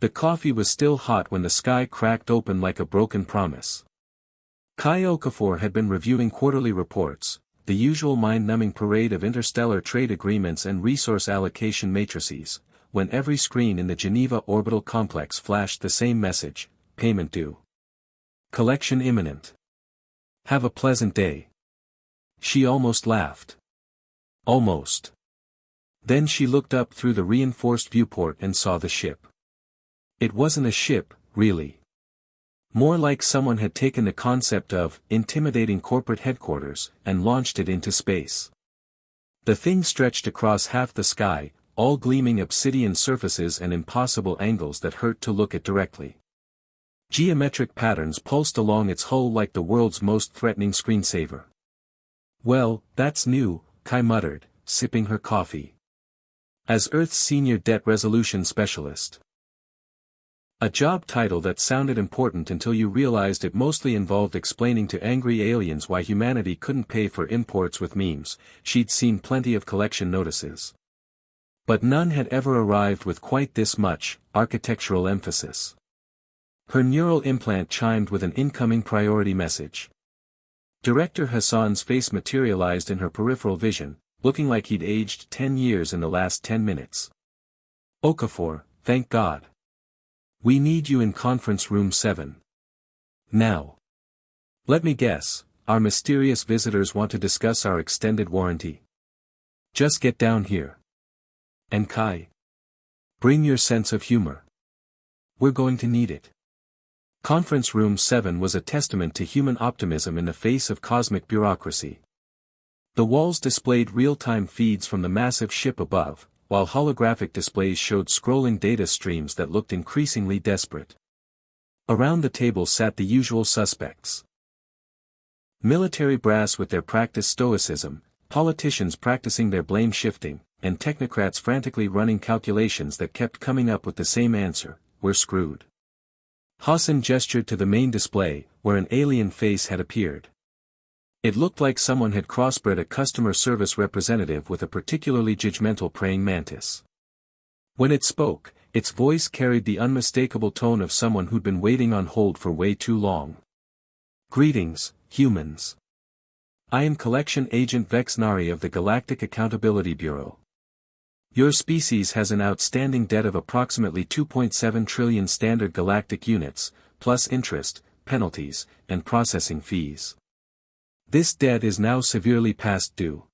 The coffee was still hot when the sky cracked open like a broken promise. Okafor had been reviewing quarterly reports, the usual mind-numbing parade of interstellar trade agreements and resource allocation matrices, when every screen in the Geneva orbital complex flashed the same message: payment due. Collection imminent. Have a pleasant day. She almost laughed. Almost. Then she looked up through the reinforced viewport and saw the ship. It wasn't a ship, really. More like someone had taken the concept of intimidating corporate headquarters and launched it into space. The thing stretched across half the sky, all gleaming obsidian surfaces and impossible angles that hurt to look at directly. Geometric patterns pulsed along its hull like the world's most threatening screensaver. Well, that's new, Kai muttered, sipping her coffee. As Earth's senior debt resolution specialist. A job title that sounded important until you realized it mostly involved explaining to angry aliens why humanity couldn't pay for imports with memes. She'd seen plenty of collection notices. But none had ever arrived with quite this much architectural emphasis. Her neural implant chimed with an incoming priority message. Director Hassan's face materialized in her peripheral vision, looking like he'd aged 10 years in the last 10 minutes. Okafor, thank God. We need you in conference room 7. Now. Let me guess, our mysterious visitors want to discuss our extended warranty. Just get down here. And Kai. Bring your sense of humor. We're going to need it. Conference room 7 was a testament to human optimism in the face of cosmic bureaucracy. The walls displayed real-time feeds from the massive ship above, while holographic displays showed scrolling data streams that looked increasingly desperate. Around the table sat the usual suspects. Military brass with their practiced stoicism, politicians practicing their blame-shifting, and technocrats frantically running calculations that kept coming up with the same answer: we're screwed. Hassan gestured to the main display, where an alien face had appeared. It looked like someone had crossbred a customer service representative with a particularly judgmental praying mantis. When it spoke, its voice carried the unmistakable tone of someone who'd been waiting on hold for way too long. Greetings, humans. I am Collection Agent Vexnari of the Galactic Accountability Bureau. Your species has an outstanding debt of approximately 2.7 trillion standard galactic units, plus interest, penalties, and processing fees. This debt is now severely past due.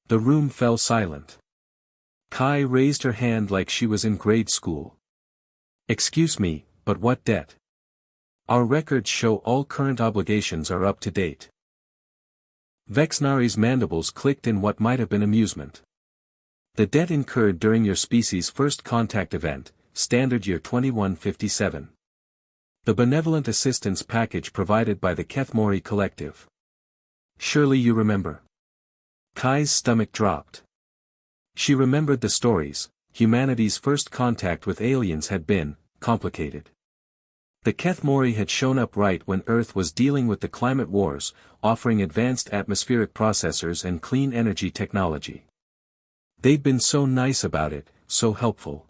The room fell silent. Kai raised her hand like she was in grade school. Excuse me, but what debt? Our records show all current obligations are up to date. Vexnari's mandibles clicked in what might have been amusement. The debt incurred during your species' first contact event, standard year 2157. The benevolent assistance package provided by the Kethmori Collective. Surely you remember. Kai's stomach dropped. She remembered the stories. Humanity's first contact with aliens had been complicated. The Kethmori had shown up right when Earth was dealing with the climate wars, offering advanced atmospheric processors and clean energy technology. They'd been so nice about it, so helpful.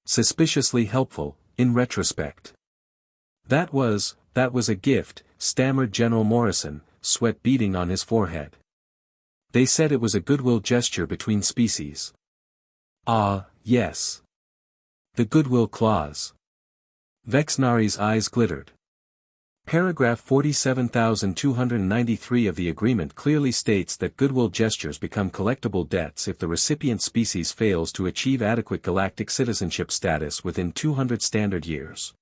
Suspiciously helpful, in retrospect. That was a gift, stammered General Morrison, sweat beading on his forehead. They said it was a goodwill gesture between species. Ah, yes. The goodwill clause. Vexnari's eyes glittered. Paragraph 47,293 of the agreement clearly states that goodwill gestures become collectible debts if the recipient species fails to achieve adequate galactic citizenship status within 200 standard years.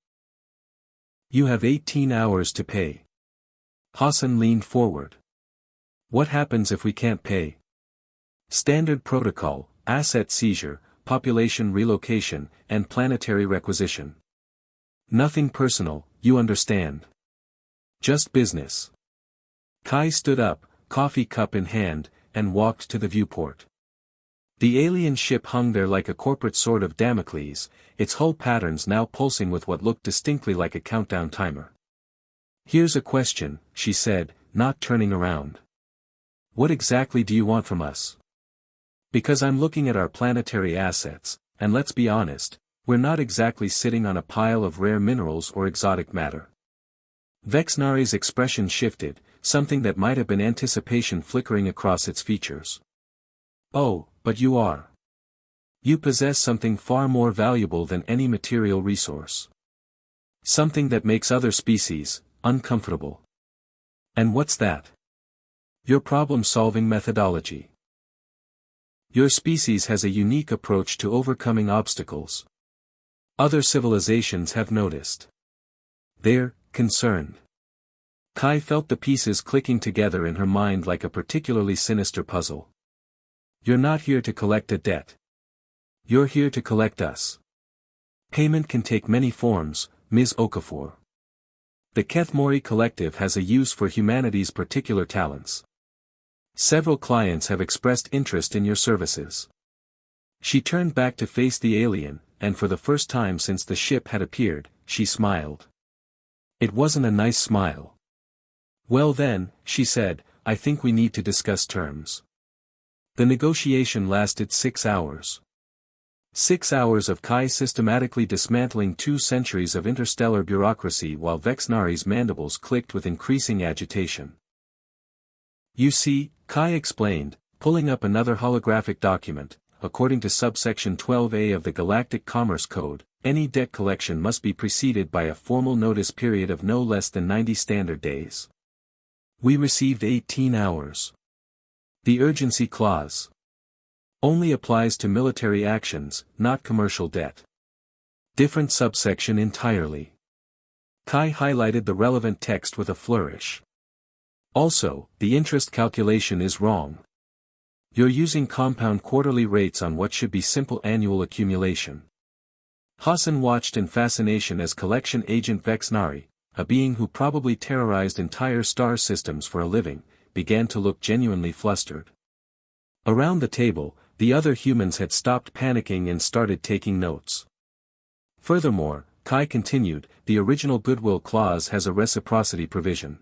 You have 18 hours to pay. Hassan leaned forward. What happens if we can't pay? Standard protocol, asset seizure, population relocation, and planetary requisition. Nothing personal, you understand. Just business. Kai stood up, coffee cup in hand, and walked to the viewport. The alien ship hung there like a corporate sword of Damocles, its hull patterns now pulsing with what looked distinctly like a countdown timer. Here's a question, she said, not turning around. What exactly do you want from us? Because I'm looking at our planetary assets, and let's be honest, We're not exactly sitting on a pile of rare minerals or exotic matter. Vexnari's expression shifted, something that might have been anticipation flickering across its features. Oh, but you are. You possess something far more valuable than any material resource. Something that makes other species uncomfortable. And what's that? Your problem-solving methodology. Your species has a unique approach to overcoming obstacles. Other civilizations have noticed. They're concerned. Kai felt the pieces clicking together in her mind like a particularly sinister puzzle. You're not here to collect a debt. You're here to collect us. Payment can take many forms, Ms. Okafor. The Kethmori Collective has a use for humanity's particular talents. Several clients have expressed interest in your services. She turned back to face the alien, and for the first time since the ship had appeared, she smiled. It wasn't a nice smile. Well then, she said, I think we need to discuss terms. The negotiation lasted 6 hours. 6 hours of Kai systematically dismantling 2 centuries of interstellar bureaucracy while Vexnari's mandibles clicked with increasing agitation. You see, Kai explained, pulling up another holographic document, according to subsection 12A of the Galactic Commerce Code, any debt collection must be preceded by a formal notice period of no less than 90 standard days. We received 18 hours. The urgency clause only applies to military actions, not commercial debt. Different subsection entirely. Kai highlighted the relevant text with a flourish. Also, the interest calculation is wrong. You're using compound quarterly rates on what should be simple annual accumulation. Hassan watched in fascination as collection agent Vexnari, a being who probably terrorized entire star systems for a living, began to look genuinely flustered. Around the table, the other humans had stopped panicking and started taking notes. Furthermore, Kai continued, the original goodwill clause has a reciprocity provision.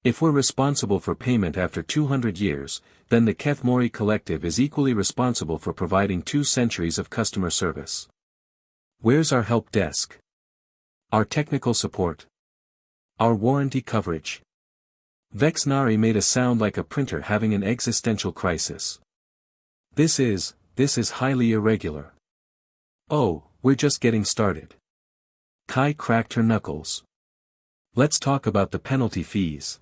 If we're responsible for payment after 200 years, then the Kethmori Collective is equally responsible for providing 2 centuries of customer service. Where's our help desk? Our technical support? Our warranty coverage? Vexnari made a sound like a printer having an existential crisis. This is highly irregular. Oh, we're just getting started. Kai cracked her knuckles. Let's talk about the penalty fees.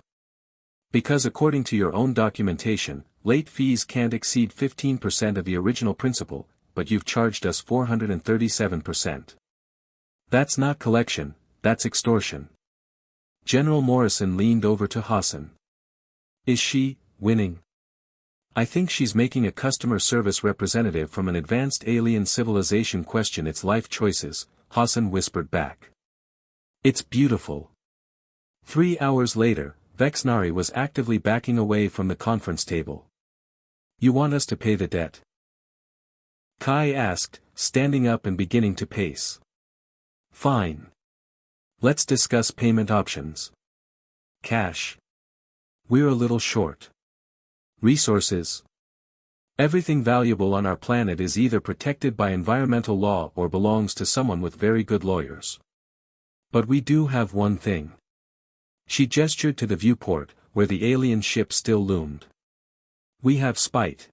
Because according to your own documentation, late fees can't exceed 15% of the original principal, but you've charged us 437%. That's not collection, that's extortion. General Morrison leaned over to Hassan. Is she winning? I think she's making a customer service representative from an advanced alien civilization question its life choices, Hassan whispered back. It's beautiful. 3 hours later, Vexnari was actively backing away from the conference table. You want us to pay the debt? Kai asked, standing up and beginning to pace. Fine. Let's discuss payment options. Cash. We're a little short. Resources. Everything valuable on our planet is either protected by environmental law or belongs to someone with very good lawyers. But we do have one thing. She gestured to the viewport, where the alien ship still loomed. We have spite.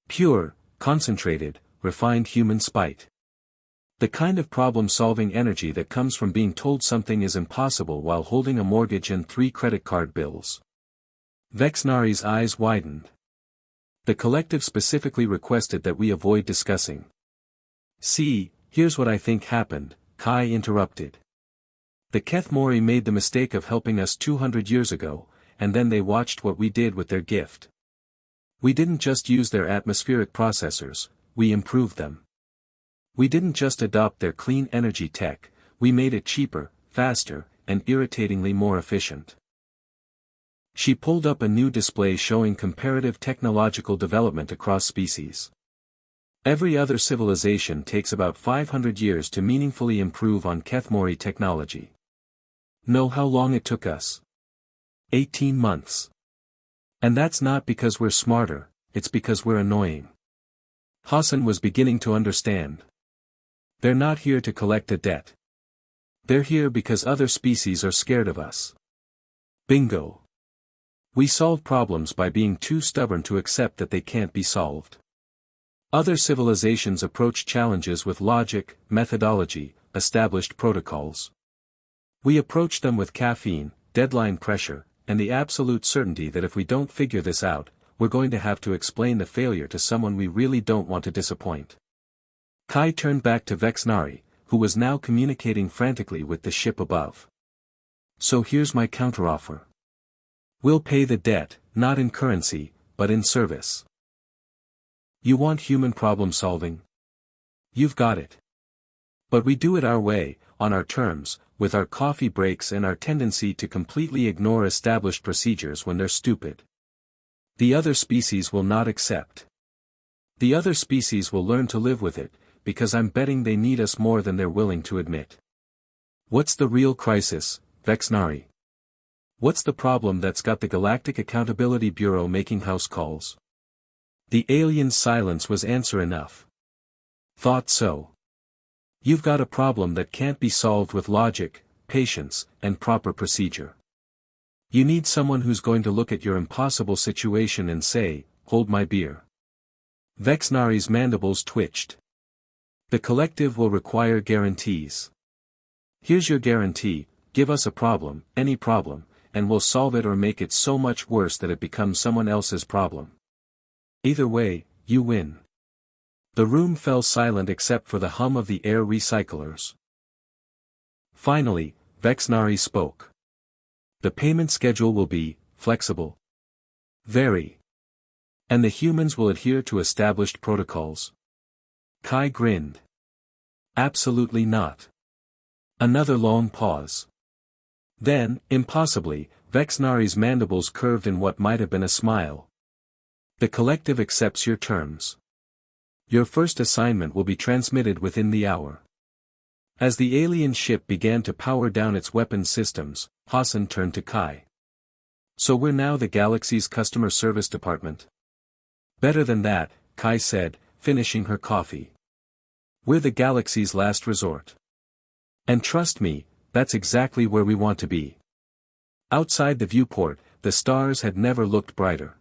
Pure, concentrated, refined human spite. The kind of problem-solving energy that comes from being told something is impossible while holding a mortgage and 3 credit card bills. Vexnari's eyes widened. The collective specifically requested that we avoid discussing. See, here's what I think happened, Kai interrupted. The Kethmori made the mistake of helping us 200 years ago, and then they watched what we did with their gift. We didn't just use their atmospheric processors, we improved them. We didn't just adopt their clean energy tech, we made it cheaper, faster, and irritatingly more efficient. She pulled up a new display showing comparative technological development across species. Every other civilization takes about 500 years to meaningfully improve on Kethmori technology. Know how long it took us? 18 months. And that's not because we're smarter, it's because we're annoying. Hassan was beginning to understand. They're not here to collect a debt. They're here because other species are scared of us. Bingo. We solve problems by being too stubborn to accept that they can't be solved. Other civilizations approach challenges with logic, methodology, established protocols. We approach them with caffeine, deadline pressure, and the absolute certainty that if we don't figure this out, we're going to have to explain the failure to someone we really don't want to disappoint. Kai turned back to Vexnari, who was now communicating frantically with the ship above. So here's my counteroffer. We'll pay the debt, not in currency, but in service. You want human problem solving? You've got it. But we do it our way, on our terms, with our coffee breaks and our tendency to completely ignore established procedures when they're stupid. The other species will not accept. The other species will learn to live with it, because I'm betting they need us more than they're willing to admit. What's the real crisis, Vexnari? What's the problem that's got the Galactic Accountability Bureau making house calls? The alien's silence was answer enough. Thought so. You've got a problem that can't be solved with logic, patience, and proper procedure. You need someone who's going to look at your impossible situation and say, hold my beer. Vexnari's mandibles twitched. The collective will require guarantees. Here's your guarantee, give us a problem, any problem, and we'll solve it or make it so much worse that it becomes someone else's problem. Either way, you win. The room fell silent except for the hum of the air recyclers. Finally, Vexnari spoke. The payment schedule will be flexible. Very. And the humans will adhere to established protocols. Kai grinned. Absolutely not. Another long pause. Then, impossibly, Vexnari's mandibles curved in what might have been a smile. The collective accepts your terms. Your first assignment will be transmitted within the hour. As the alien ship began to power down its weapons systems, Hassan turned to Kai. So we're now the galaxy's customer service department. Better than that, Kai said, finishing her coffee. We're the galaxy's last resort. And trust me, that's exactly where we want to be. Outside the viewport, the stars had never looked brighter.